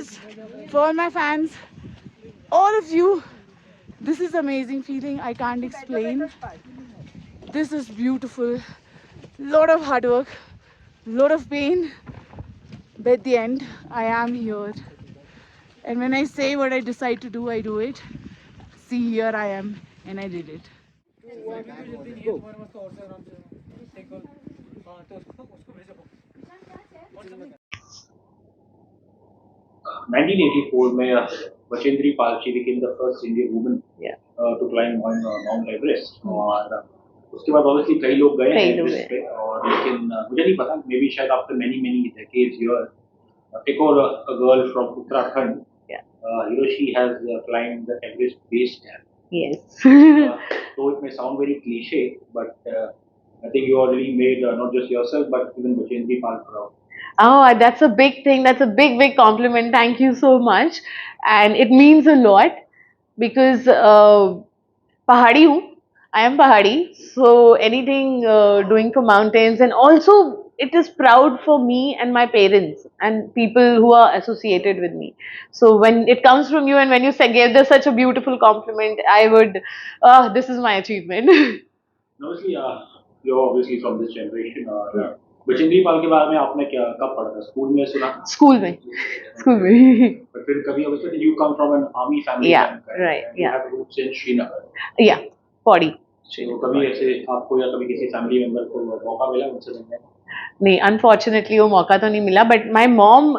guys, for all my fans, all of you, this is amazing feeling. I can't explain. This is beautiful. Lot of hard work, lot of pain, but at the end, I am here. And when I say what I decide to do, I do it. See, here I am, and I did it. 1984 में Bachendri Pal she became the first Indian woman to climb Mount Everest और उसके बाद obviously कई लोग गए हैं Everest पे और लेकिन मुझे नहीं पता maybe शायद after many decades here एक और a girl from Uttarakhand she has climbed the Everest Base Camp. Yes. Though it may sound very cliche, but I think you already made not just yourself but even Bachendri Pal proud. Oh, that's a big thing. That's a big compliment. Thank you so much. And it means a lot because Pahadi hu. I am Pahadi. So anything doing for mountains, and also it is proud for me and my parents and people who are associated with me. So when it comes from you and when you gave this such a beautiful compliment, I would, this is my achievement. Obviously, you're obviously from this generation. Bachendri Pal के बारे में आपने क्या कब पढ़ा था school में सुना स्कूल में but फिर कभी obviously you come from an army family right you have roots in Srinagar Pori तो कभी ऐसे आपको या कभी किसी फैमिली मेंबर को मौका मिला उनसे मिलने का नहीं अनफॉर्चुनेटली वो मौका तो नहीं मिला but my mom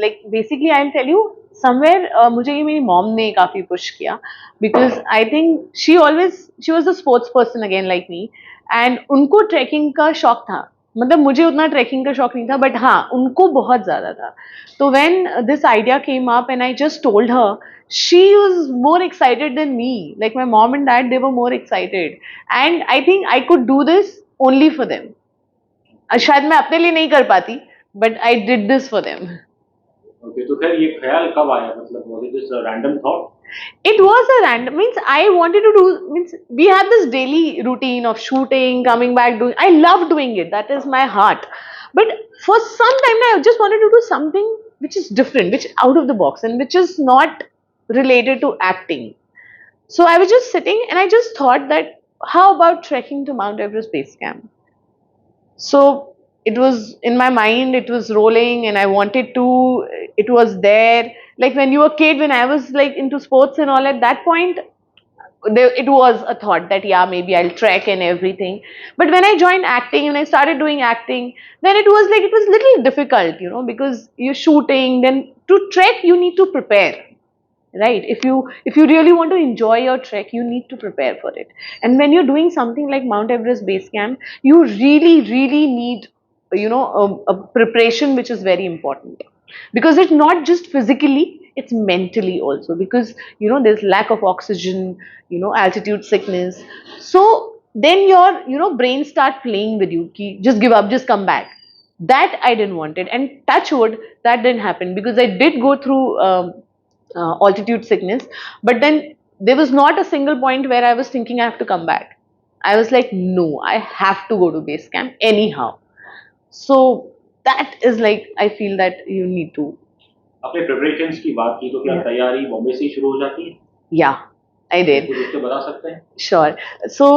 like basically I will tell you somewhere मुझे ये मेरी मॉम ने काफी पुश किया because I think she was a sports person again like me and उनको ट्रैकिंग का शौक था मतलब मुझे उतना ट्रैकिंग का शौक नहीं था बट हाँ उनको बहुत ज्यादा था तो when this idea came up and I just told her she was more excited than me like my mom and dad they were more excited and I think I could do this only for them शायद मैं अपने लिए नहीं कर पाती but I did this for them okay तो फिर ये ख्याल कब आया मतलब was it just a random thought it was a random means I wanted to do means we had this daily routine of shooting coming back doing I love doing it that is my heart but for some time I just wanted to do something which is different which out of the box and which is not related to acting so I was just sitting and I just thought that how about trekking to Mount Everest Base Camp so it was in my mind it was rolling and I wanted to it was there like when you were a kid when I was like into sports and all at that point it was a thought that yeah maybe I'll trek and everything but when I joined acting and I started doing acting then it was like it was little difficult you know because you're shooting then to trek you need to prepare right if you really want to enjoy your trek you need to prepare for it and when you're doing something like Mount Everest Base Camp you really need you know a preparation which is very important because it's not just physically it's mentally also because you know there's lack of oxygen you know altitude sickness so then your you know brain start playing with you ki, just give up just come back that I didn't want it and touch wood that didn't happen because I did go through altitude sickness but then there was not a single point where I was thinking I have to come back I was like no I have to go to base camp anyhow so that is like I feel that you need to अपने preparations की बात की तो क्या तैयारी बॉम्बे से ही शुरू हो जाती है yeah I did कुछ उसके बता सकते हैं sure so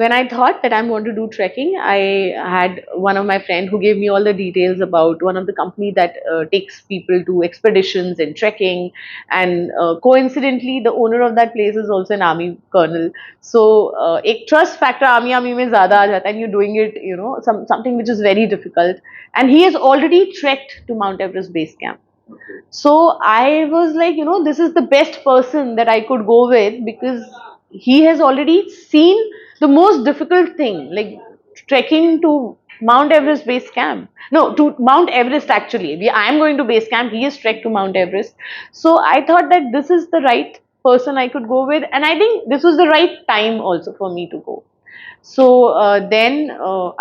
when I thought that I'm going to do trekking, I had one of my friend who gave me all the details about one of the company that takes people to expeditions and trekking. And coincidentally, the owner of that place is also an army colonel. So, एक trust factor army में ज़्यादा आ जाता है, and you're doing it, you know, something which is very difficult. And he has already trekked to Mount Everest Base Camp. Okay. So I was like, you know, this is the best person that I could go with because he has already seen the most difficult thing, like trekking to Mount Everest Base Camp. No, to Mount Everest actually. I am going to base camp. He has trekked to Mount Everest. So I thought that this is the right person I could go with, and I think this was the right time also for me to go. So then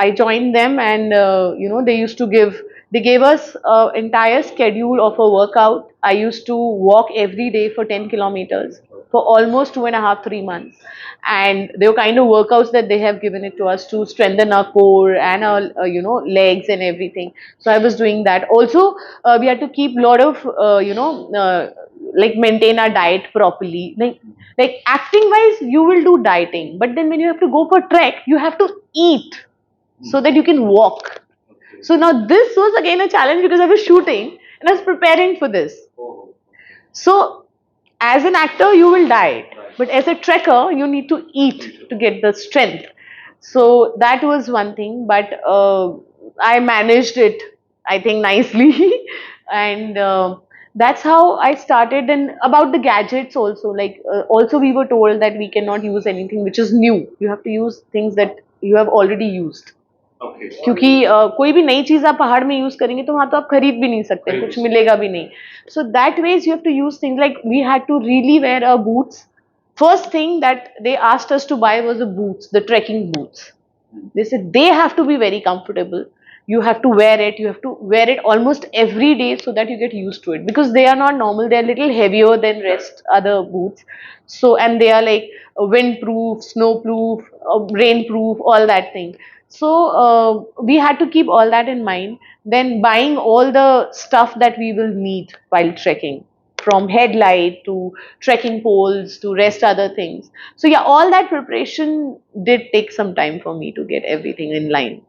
I joined them, and you know they gave us an entire schedule of a workout. I used to walk every day for 10 kilometers. for almost 2.5, 3 months. And they were kind of workouts that they have given it to us to strengthen our core and our, legs and everything. So I was doing that. Also, we had to keep a lot of, like maintain our diet properly. Like acting wise, you will do dieting, but then when you have to go for trek, you have to eat so that you can walk. So now this was again a challenge because I was shooting and I was preparing for this. So as an actor, you will diet, but as a trekker, you need to eat to get the strength. So that was one thing, but I managed it, I think, nicely. And that's how I started. And about the gadgets also, like also we were told that we cannot use anything which is new. You have to use things that you have already used. क्योंकि कोई भी नई चीज आप पहाड़ में use करेंगे तो वहां तो आप खरीद भी नहीं सकते, कुछ मिलेगा भी नहीं. So that ways you have to use things like we had to really wear a boots. First thing that they asked us to buy was the boots, the trekking boots. They said they have to be very comfortable. You have to wear it. You have to wear it almost every day so that you get used to it, because they are not normal. They are little heavier than rest other boots. So, and they are like windproof, snowproof, rainproof, all that thing. So we had to keep all that in mind. Then buying all the stuff that we will need while trekking, from headlight to trekking poles to rest other things. So yeah, all that preparation did take some time for me to get everything in line.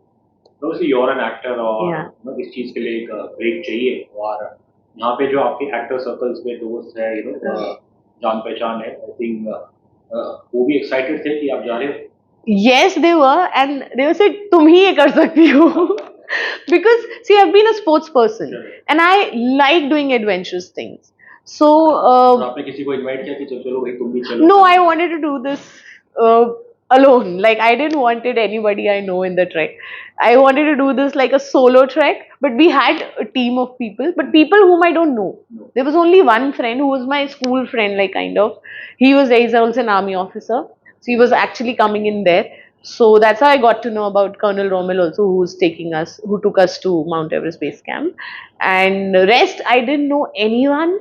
Obviously, you're an actor और इस चीज के लिए एक break चाहिए, और यहाँ पे जो आपके एक्टर सर्कल्स में दोस्त है, जान पहचान है, आई थिंक वो भी एक्साइटेड थे कि आप जा रहे हो. Yes, they were, and they were said, "तुम ही ये कर सकती हो." Because see, I've been a sports person, and I like doing adventurous things. So आपने किसी को इनवाइट किया कि चलो भाई तुम भी चलो? No, I wanted to do this alone. Like I didn't wanted anybody I know in the trek. I wanted to do this like a solo trek, but we had a team of people, but people whom I don't know. There was only one friend who was my school friend, like kind of. He's also an army officer, so he was actually coming in there. So that's how I got to know about Colonel Rommel also, who took us to Mount Everest Base Camp. And the rest, I didn't know anyone.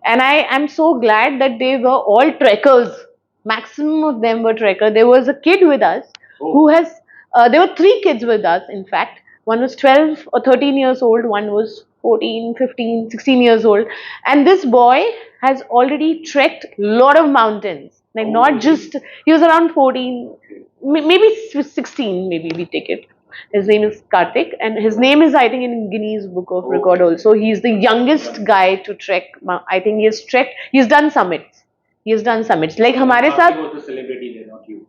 And I am so glad that they were all trekkers. Maximum of them were trekkers. There was a kid with us who has, there were 3 kids with us, in fact. One was 12 or 13 years old, one was 14, 15, 16 years old. And this boy has already trekked a lot of mountains. Like not just, he was around 14, maybe 16, maybe we take it. His name is Karthik, and his name is, I think, in Guinness Book of Record also. He's the youngest guy to trek. I think he's done summits. Like हमारे साथ. Was the celebrity there, not you?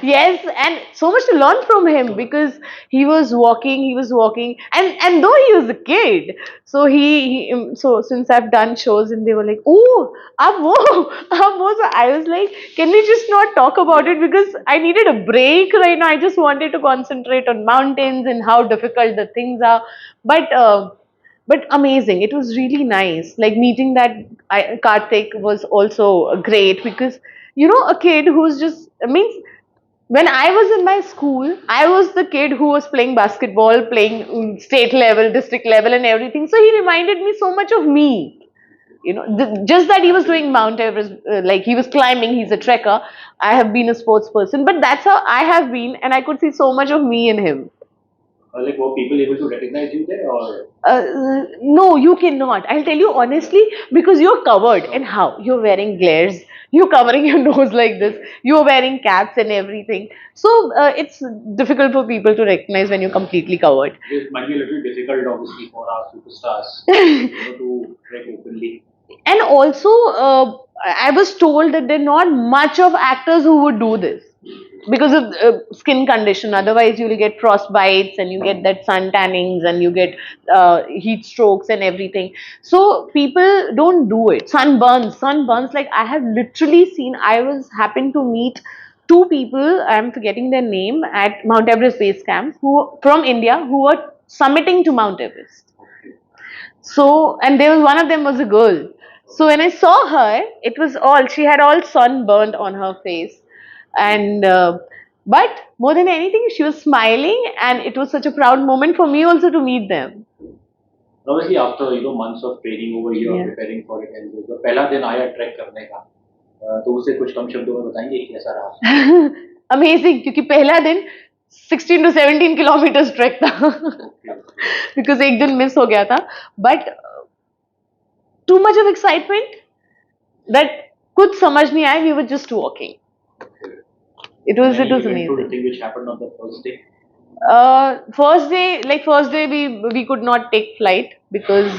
Yes, and so much to learn from him, because he was walking, and though he was a kid, so so since I've done shows and they were like, oh, ab wo. So I was like, can we just not talk about it, because I needed a break right now. I just wanted to concentrate on mountains and how difficult the things are, but amazing. It was really nice. Like meeting that Karthik was also great, because a kid who's just, I mean, when I was in my school, I was the kid who was playing basketball, playing state level, district level, and everything. So he reminded me so much of me. Just that he was doing Mount Everest, like he was climbing, he's a trekker. I have been a sports person, but that's how I have been, and I could see so much of me in him. Like, were people able to recognize you there, or? No, you cannot. I'll tell you honestly, because you're covered. And how? You're wearing glares. You're covering your nose like this. You're wearing caps and everything. So it's difficult for people to recognize when you're completely covered. It might be a little difficult, obviously, for our superstars to trek openly. And also, I was told that there are not much of actors who would do this, because of skin condition. Otherwise you will get frostbites, and you get that sun tannings, and you get heat strokes and everything. So people don't do it. Sunburns, like I have literally seen. Happened to meet 2 people, I'm forgetting their name, at Mount Everest Base Camp, who from India, who were summiting to Mount Everest. So, and one of them was a girl. So when I saw her, she had all sunburned on her face. And but more than anything, she was smiling, and it was such a proud moment for me also to meet them. Obviously, after months of training over here, preparing for it, and the पहला दिन आया track करने का, तो उसे कुछ कम शब्दों में बताएंगे कि कैसा रहा? अमेजिंग, क्योंकि पहला दिन 16 to 17 किलोमीटर ट्रैक था बिकॉज एक दिन मिस हो गया था, but too much of excitement that कुछ समझ नहीं आया, we were just walking. It was amazing. Thing which happened on the first day. First day we could not take flight because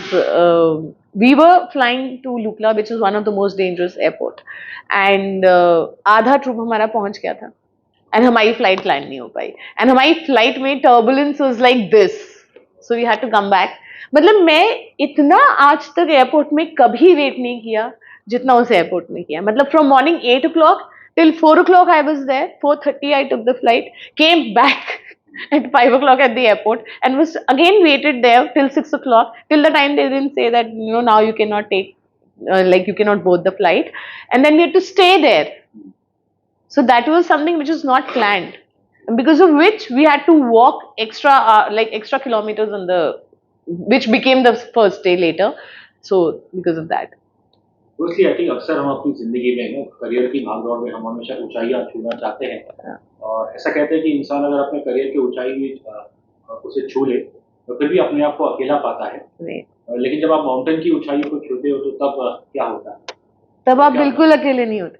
we were flying to Lukla, which is one of the most dangerous airport, and आधा troop हमारा पहुंच गया था, and हमारी flight land नहीं हो पाई, and हमारी flight में turbulence was like this, so we had to come back. मतलब मैं इतना आज तक एयरपोर्ट में कभी वेट नहीं किया जितना उस एयरपोर्ट में किया. मतलब from morning 8 o'clock till 4 o'clock I was there. 4:30 I took the flight, came back at 5 o'clock at the airport, and was again waited there till 6 o'clock, till the time they didn't say that, you know, now you cannot take, you cannot board the flight, and then we had to stay there. So that was something which was not planned, and because of which we had to walk extra kilometers on the, which became the first day later. So because of that. Firstly, I think अक्सर हम अपनी जिंदगी में ना career की भागदौड़ में हम हमेशा ऊंचाइयां छूना चाहते हैं, और ऐसा कहते हैं कि इंसान अगर अपने करियर की ऊंचाई उसे छू ले तो फिर भी अपने आप को अकेला पाता है. लेकिन जब आप माउंटेन की ऊंचाइयों को छूते हो तो तब क्या होता है? तब आप बिल्कुल अकेले नहीं होते.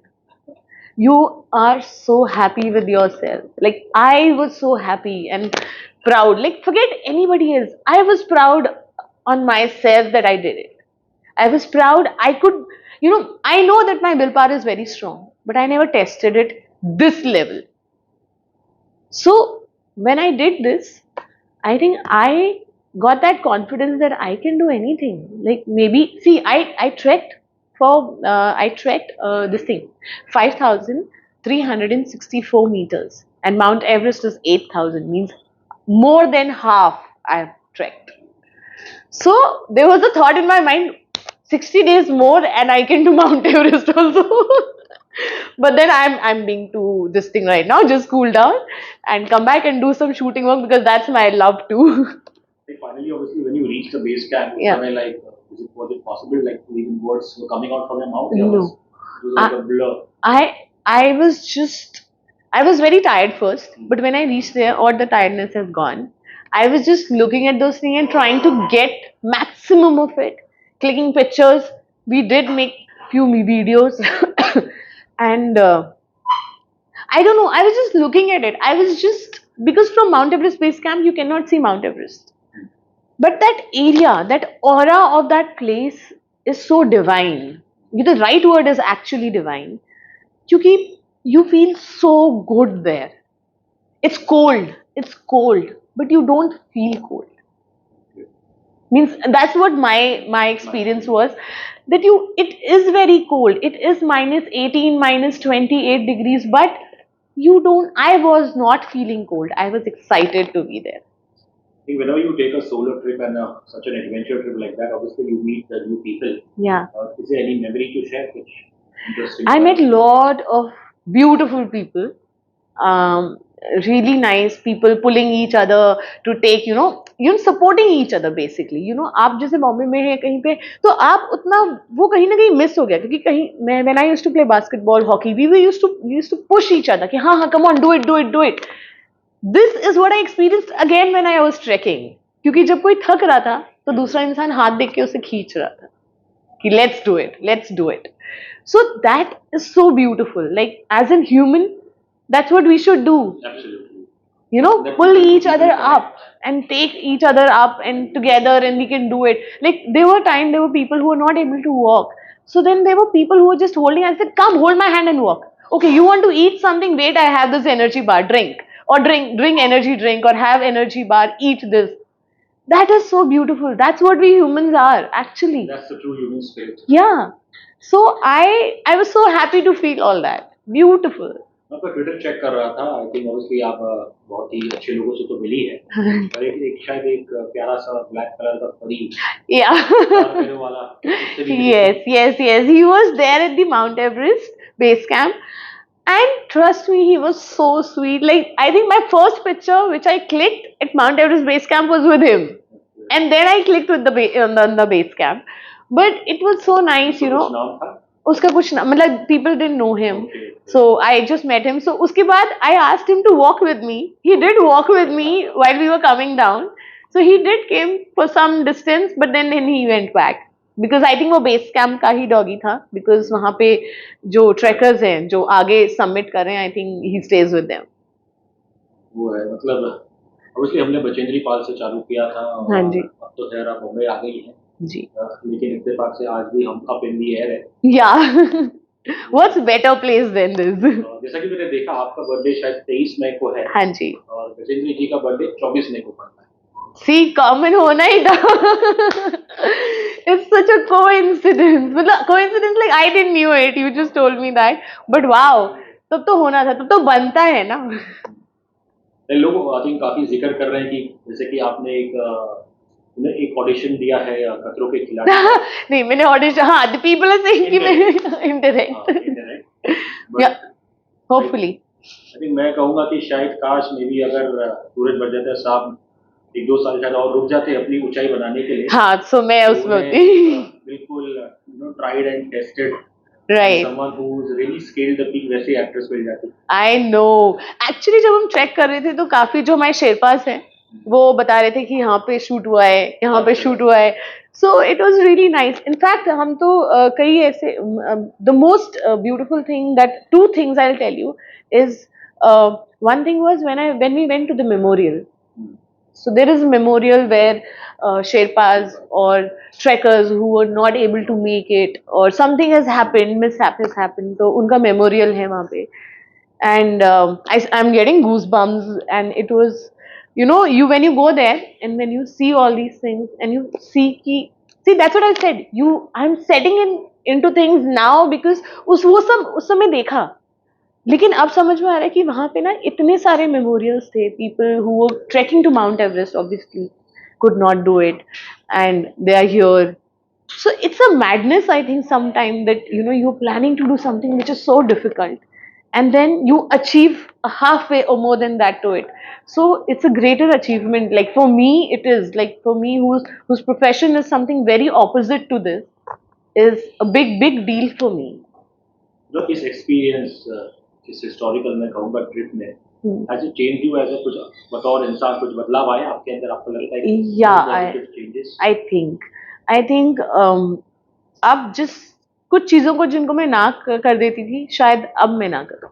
You are so happy with yourself. Like I was so happy and proud. Like forget anybody else. I was proud on myself that I did it. I was proud. I could, you know, I know that my willpower is very strong, but I never tested it this level. So when I did this, I think I got that confidence that I can do anything. Like maybe, see, I trekked this thing, 5,364 meters, and Mount Everest is 8,000, means more than half I've trekked. So there was a thought in my mind, 60 days more and I can do Mount Everest also. But then I'm being to this thing right now, just cool down and come back and do some shooting work, because that's my love too. Finally, obviously, when you reached the base camp, was it possible, like, even words were coming out from your mouth? No. It was like a blur. I was very tired first, but when I reached there, all the tiredness has gone. I was just looking at those things and trying to get maximum of it, clicking pictures. We did make few videos and I don't know, I was just looking at it. I was just, because from Mount Everest Base Camp you cannot see Mount Everest, but that area, that aura of that place is so divine. The right word is actually divine, because you feel so good there. It's cold, but you don't feel cold. Means that's what my experience was, that it is very cold. It is minus 18, minus 28 degrees, but I was not feeling cold. I was excited to be there. I think whenever you take a solo trip and such an adventure trip like that, obviously you meet the new people. Yeah. Is there any memory to share which interesting? I met a lot of beautiful people. Really nice people, pulling each other to take, supporting each other basically. आप जैसे बॉम्बे में है कहीं पे, तो आप उतना वो कहीं ना कहीं मिस हो गया, क्योंकि कहीं when I used to play basketball, hockey, we used to push each other कि हाँ come on, do it. This is what I experienced again when I was trekking. क्योंकि जब कोई थक रहा था तो दूसरा इंसान हाथ देख के उसे खींच रहा था कि let's do it. So that is so beautiful. Like as a human, that's what we should do. Absolutely. Pull each other up and take each other up and together, and we can do it. Like there were people who were not able to walk. So then there were people who were just holding. I said, come, hold my hand and walk. Okay, you want to eat something? Wait, I have this energy bar. Drink energy drink, or have energy bar. Eat this. That is so beautiful. That's what we humans are, actually. That's the true human spirit. Yeah. So I was so happy to feel all that. Beautiful. मैं तो Twitter check कर रहा था. I think obviously आप बहुत ही अच्छे लोगों से तो मिली है, पर शायद एक प्यारा सा ब्लैक कलर का परी वाला. Yes. He was there at the Mount Everest Base Camp, and trust me, he was so sweet. Like I think my first picture which I clicked at Mount Everest Base Camp was with him, and then I clicked with the base camp. But it was so nice, उसका कुछ ना मतलब people didn't know him, so I just met him. So उसके बाद I asked him to walk with me. He did walk with me while we were coming down. So he did came for some distance, but then he went back because I think वो base camp का ही doggy था, because वहाँ पे जो trekkers हैं जो आगे summit कर रहे हैं, I think he stays with them. वो है मतलब obviously हमने बचेंद्री पाल से चालू किया था और हाँ जी। अब तो खैर आप मुंबई आ गई हैं जी। लेकिन इत्तेफाक से आज भी हम अप इन दी एयर है। Yeah. What's better place than this? जैसा कि मैंने देखा आपका बर्थडे शायद 23 मई को है। हाँ जी। और बचेंद्री जी का बर्थडे 24 मई को पड़ता है। See, common होना ही था। It's such a coincidence. मतलब coincidence like I didn't knew it. You just told me that. But wow, तब तो होना था, तब तो बनता है ना। लोग आई थिंक काफी जिक्र कर रहे हैं कि जैसे कि आपने एक ऑडिशन दिया है खतरों के खिलाड़ी। नहीं मैंने ऑडिशन, हाँ the people are saying कि मैं indirect. Yeah, hopefully. I think मैं कहूँगा कि शायद काश मे भी अगर सूरज बरजात्या साहब 1-2 साल शायद और रुक जाते अपनी ऊंचाई बनाने के लिए। हाँ, so मैं उसमें होती। बिल्कुल tried and tested Right. someone who's really scaled the peak वैसे एक्ट्रेस मिल जाती। I know. Actually जब हम ट्रैक कर रहे थे तो काफी जो हमारे शेरपास हैं वो बता रहे थे कि यहाँ पे शूट हुआ है, यहाँ पे शूट हुआ है. So it was really nice. In fact हम तो कई ऐसे the most beautiful thing, that two things I'll tell you is one thing was when we went to the memorial. So there is a memorial where Sherpas or trekkers who were not able to make it or something has happened, mishap has happened, तो उनका memorial है वहाँ पे. And I'm getting goosebumps, and it was, you know, when you go there and when you see all these things and you see that's what I said, I'm setting into things now because वो सब उस समय देखा, लेकिन अब समझ में आ रहा है कि वहाँ पे ना इतने सारे मेमोरियल्स थे. People who were trekking to Mount Everest obviously could not do it and they are here. So it's a madness, I think, sometime that you're planning to do something which is so difficult and then you achieve a halfway or more than that to it. So it's a greater achievement. Like for me it is, like for me whose profession is something very opposite to this, is a big deal for me. Look, इस experience इस historical में कहूँगा trip में has it changed you as a कुछ बतौर इंसान कुछ बदलाव आया आपके अंदर, आपको लगता है कि yeah, I think अब जिस कुछ चीजों को जिनको मैं ना कर देती थी शायद अब मैं ना करूँ.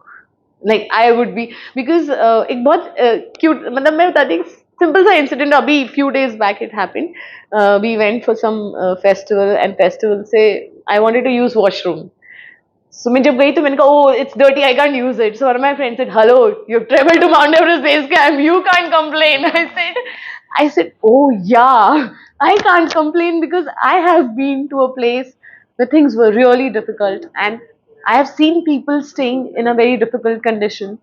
Like I would be, because एक बहुत cute, मतलब मैं बताती हूँ simple सा incident. अभी few days back it happened. We went for some festival and festival से I wanted to use washroom. So मैं जब गई तो मैंने कहा oh it's dirty, I can't use it. So one of my friends said hello, you've traveled to Mount Everest Base Camp, you can't complain. I said oh yeah, I can't complain because I have been to a place where things were really difficult and I have seen people staying in a very difficult condition.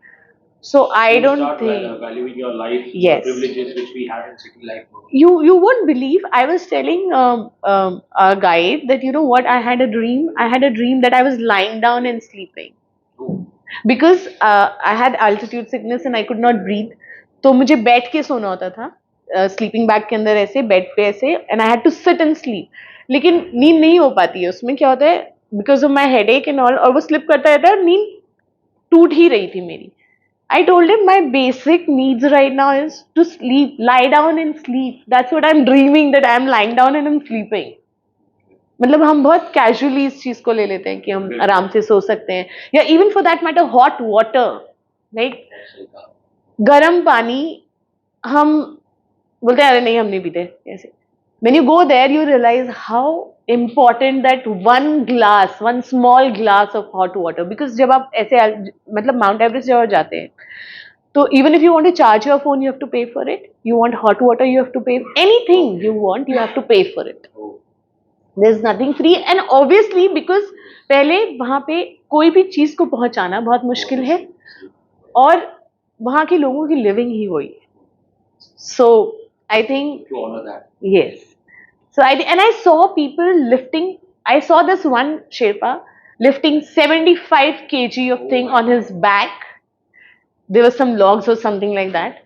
So I don't think valuing your life, yes, the privileges which we have in city life. You won't believe, I was telling a guide that you know what, I had a dream that I was lying down and sleeping. Because I had altitude sickness and I could not breathe. तो मुझे बैठ के सोना होता था, sleeping bag के अंदर ऐसे बेड पे ऐसे, and I had to sit and sleep. लेकिन नींद नहीं हो पाती है उसमें. क्या होता है, because of my headache and all, और वो स्लिप करता रहता है और नींद टूट ही रही थी मेरी. I told him my basic needs right now is to sleep, lie down and sleep. That's what I'm dreaming, that I'm lying down and I'm sleeping. मतलब हम बहुत casually इस चीज को ले लेते हैं कि हम आराम से सो सकते हैं, या even for that matter hot water, like गर्म पानी हम बोलते हैं अरे नहीं हम नहीं पीते ऐसे. When you go there you realize how important that one small glass of hot water, because जब आप ऐसे मतलब माउंट एवरेस्ट जब जाते हैं तो even if you want to charge your phone you have to pay for it, you want hot water you have to pay, anything you want you have to pay for it. There's nothing free. And obviously because पहले वहाँ पे कोई भी चीज को पहुँचाना बहुत मुश्किल है और वहाँ के लोगों की लिविंग ही वही है. So I think to honor that. Yes. So I saw people lifting. I saw this one Sherpa lifting 75 kg of thing on his back. There were some logs or something like that,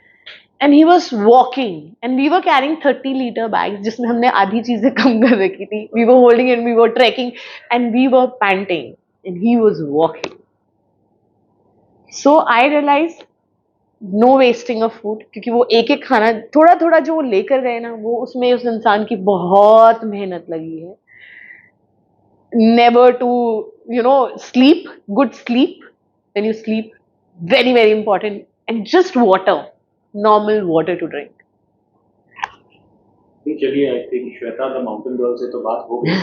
and he was walking and we were carrying 30-liter bags जिसमें हमने आधी चीजें कम कर रखी थी. We were holding and we were trekking and we were panting and he was walking. So I realized no wasting of food क्योंकि वो एक एक खाना थोड़ा थोड़ा जो वो लेकर गए ना वो उसमें उस इंसान की बहुत मेहनत लगी है. Never to sleep, good sleep when you sleep, very very important, and just water, normal water to drink. चलिए, I think Shweta the mountain girl से तो बात हो गई.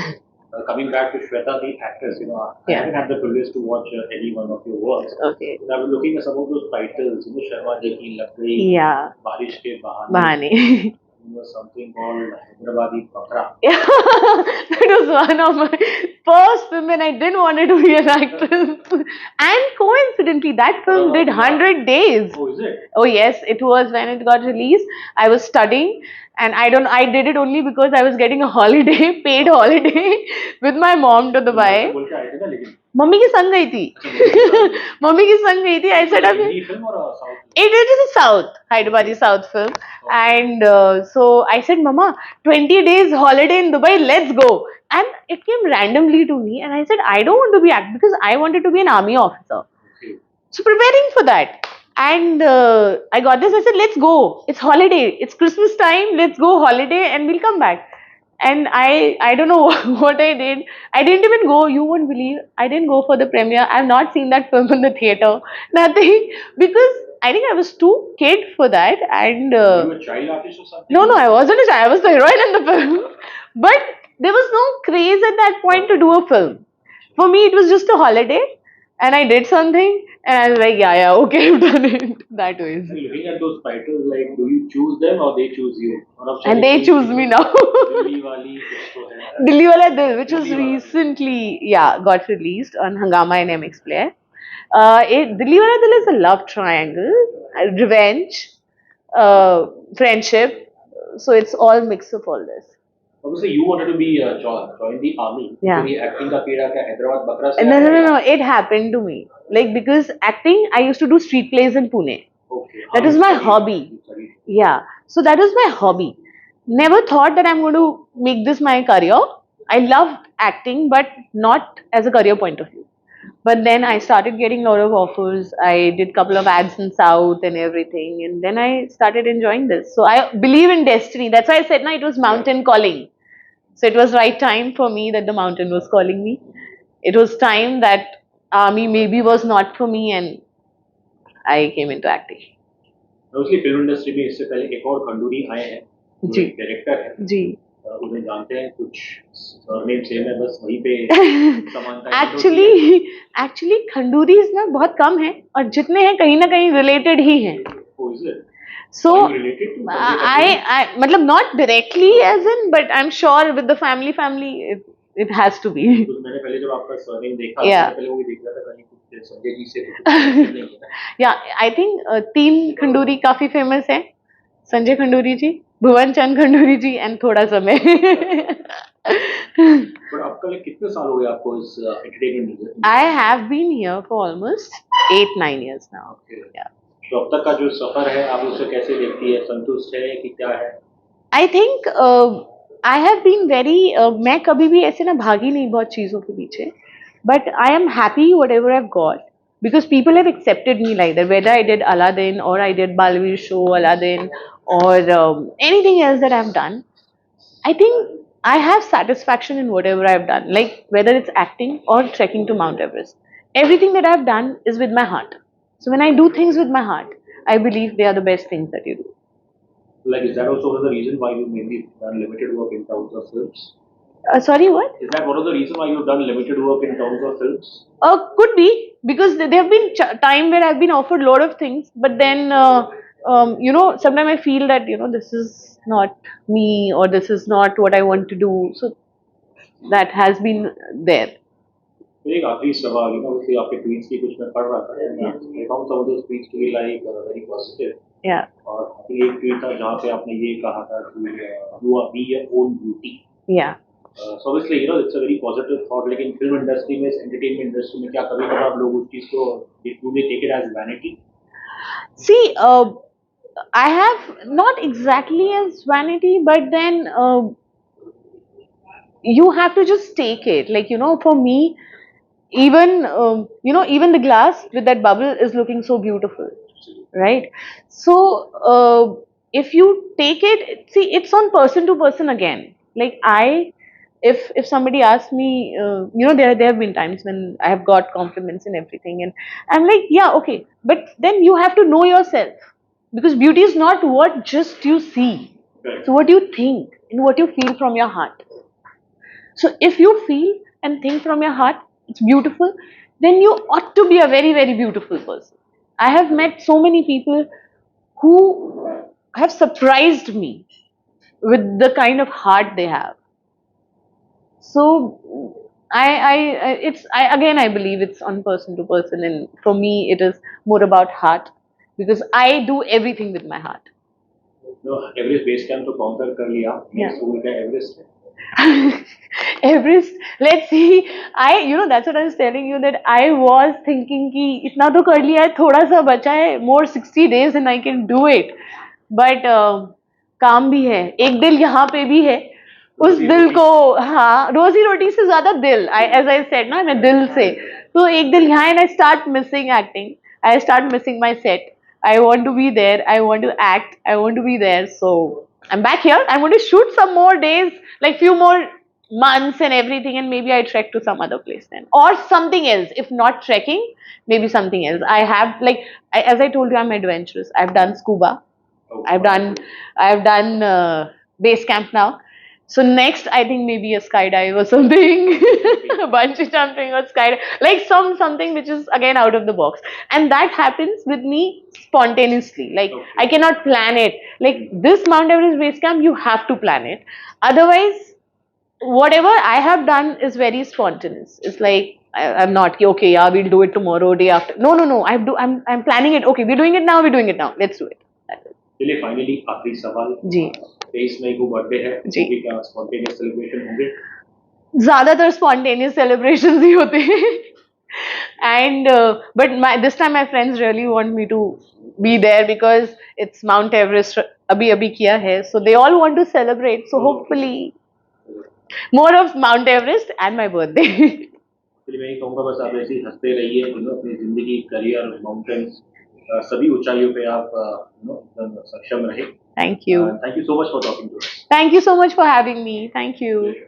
Coming back to Shweta the actress, I haven't had the privilege to watch any one of your works. Okay. But I was looking at some of those titles, Sharma ji ki lag gayi, Yeah. बारिश के बहाने, Bahane. something called Hyderabadi Bakra. That was one of my first film when I didn't want to be an actress. And coincidentally, that film did 100 days. Oh, is it? Oh yes, it was when it got released. I was studying and I did it only because I was getting a holiday, paid holiday with my mom to Dubai. बोल के आए थे ना लेकिन. Mummy की संग गई थी. मम्मी की संग गई थी. I said Hindi film or South film? it is a South, Hyderabadi South film. And so I said, Mama, 20 days holiday in Dubai, let's go. And it came randomly to me and I said, I don't want to be actor because I wanted to be an army officer. Okay. So preparing for that. And I got this, I said, let's go. It's holiday. It's Christmas time. Let's go holiday and we'll come back. And I don't know what I did. I didn't even go. You won't believe. I didn't go for the premiere. I've not seen that film in the theater. Nothing. Because I think I was too kid for that. And Were you a child artist or something? no, I wasn't a child. I was the heroine in the film. But there was no craze at that point to do a film. For me, it was just a holiday. And I did something. And I was like, yeah, okay, I've done it. That way. Looking at those titles, like, do you choose them or they choose you? And they choose me now. Dilli wali kuch to hai. Dilli Wala Dil, which was Dilli Wala Dil. recently, got released on Hungama and MX Player. Dilli Wala Dil is a love triangle, revenge, friendship. So it's all mix of all this. Obviously, you wanted to be join the army. Yeah. So, acting का कीड़ा क्या Hyderabad Bakra से No, आया? no. It happened to me. Like, because acting, I used to do street plays in Pune. Okay. That You is my studied- hobby. you studied. Yeah. So that was my hobby. Never thought that I'm going to make this my career. I loved acting, but not as a career point of view. But then I started getting a lot of offers. I did a couple of ads in South and everything. And then I started enjoying this. So I believe in destiny. That's why I said, it was mountain calling. So it was right time for me that the mountain was calling me. It was time that army maybe was not for me and I came into acting. Obviously, film industry में इससे पहले एक और खंडूरी आए हैं, जो जी। एक director है, जी. उन्हें जानते हैं, कुछ सरनेम सेम है, बस वहीं पे समानता एक्चुअली खंडूरीज ना बहुत कम हैं और जितने हैं कहीं ना कहीं रिलेटेड ही हैं. Oh, is it? So Are you related to Sanjay I मतलब not directly as in, but I'm sure with the family it has to be. Khanduri? मैंने पहले जब आपका सरनेम देखा, Yeah. मैंने पहले वो भी देख रहा था कहीं कुछ संजय जी से कुछ नहीं है. Yeah, I think 3 खंडूरी काफी फेमस हैं. संजय खंडूरी जी, भुवन चंद खंडूरी जी एंड थोड़ा सा मैं. But आपका like कितने साल हो गए आपको इस entertainment में? I have been here for almost 8-9 years now. Okay. Yeah. तो अब तक का जो सफर है, आप उसे कैसे देखती है? संतुष्ट है कि क्या है? I think I have been very मैं कभी भी ऐसे ना भागी नहीं बहुत चीज़ों के पीछे, but I am happy whatever I've got because people have accepted me like that, whether I did Aladdin or I did Balveer show Aladdin or anything else that I've done. I think I have satisfaction in whatever I've done, like whether it's acting or trekking to Mount Everest. Everything that I've done is with my heart. So when I do things with my heart, I believe they are the best things that you do. Like, is that also one of the reason why you maybe done limited work in terms of films? Sorry, what? Is that one of the reason why you've done limited work in terms of films? Could be because there have been time where I've been offered a lot of things, but then sometimes I feel that this is not me or this is not what I want to do. So that has been there. एक आखिरी सवाल, obviously आपके tweets की कुछ मैं पढ़ रहा था, and I found some of those tweets to be like very positive. Yeah. और एक tweet था जहाँ पे आपने ये कहा था कि you are be your own beauty. Yeah. So obviously it's a very positive thought. लेकिन film industry में, entertainment industry में क्या कभी कभार लोग उस चीज को do they take it as vanity? See, I have not exactly as vanity, but then you have to just take it. Like, for me, even even the glass with that bubble is looking so beautiful, right? So if you take it, see, it's on person to person again. Like, if somebody asks me, there have been times when I have got compliments and everything, and I'm like, yeah, okay, but then you have to know yourself, because beauty is not what just you see, it's what you think and what you feel from your heart. So if you feel and think from your heart, it's beautiful, then you ought to be a very, very beautiful person. I have met so many people who have surprised me with the kind of heart they have. So again, I believe it's on person to person, and for me, it is more about heart, because I do everything with my heart. No, Everest base camp तो counter कर लिया, next गोल का Everest है. Everest, let's see. That's what I was telling you, that I was thinking कि इतना तो कर लिया है, थोड़ा सा बचा है, more 60 days and I can do it. But काम भी है, एक दिल यहाँ पे भी है, उस दिल को, हाँ, रोजी रोटी से ज्यादा दिल, as I said ना, मैं दिल से, तो एक दिल यहाँ है, and I start missing acting, I start missing my set. I want to be there, I want to act, I want to be there. So I'm back here. I'm going to shoot some more days, like few more months and everything, and maybe I trek to some other place then, or something else. If not trekking, maybe something else. I have, like, as I told you, I'm adventurous. I've done scuba. I've done base camp now. So next, I think maybe a skydive or something, bungee jumping or skydive, like something which is again out of the box, and that happens with me spontaneously. Like, I cannot plan it. Like this Mount Everest base camp, you have to plan it. Otherwise, whatever I have done is very spontaneous. It's like I'm not okay. Yeah, we'll do it tomorrow, day after. No, no, no. I'm planning it. Okay, we're doing it now. We're doing it now. Let's do it. चलिए finally आखिरी सवाल जी. 23 मई को birthday है जी. क्या spontaneous celebration होंगे? ज्यादातर spontaneous celebrations ही होते हैं. And but this time my friends really want me to be there, because it's Mount Everest अभी किया है, so they all want to celebrate. So hopefully more of Mount Everest and my birthday. चलिए मैं ये कहूँगा, बस आप ऐसे ही हंसते रहिए, अपनी जिंदगी, करियर, माउंटेन्स, सभी ऊंचाइयों पे आप एकदम सक्षम रहे. Thank you. Thank you so much for talking to us. Thank you so much for having me. Thank you.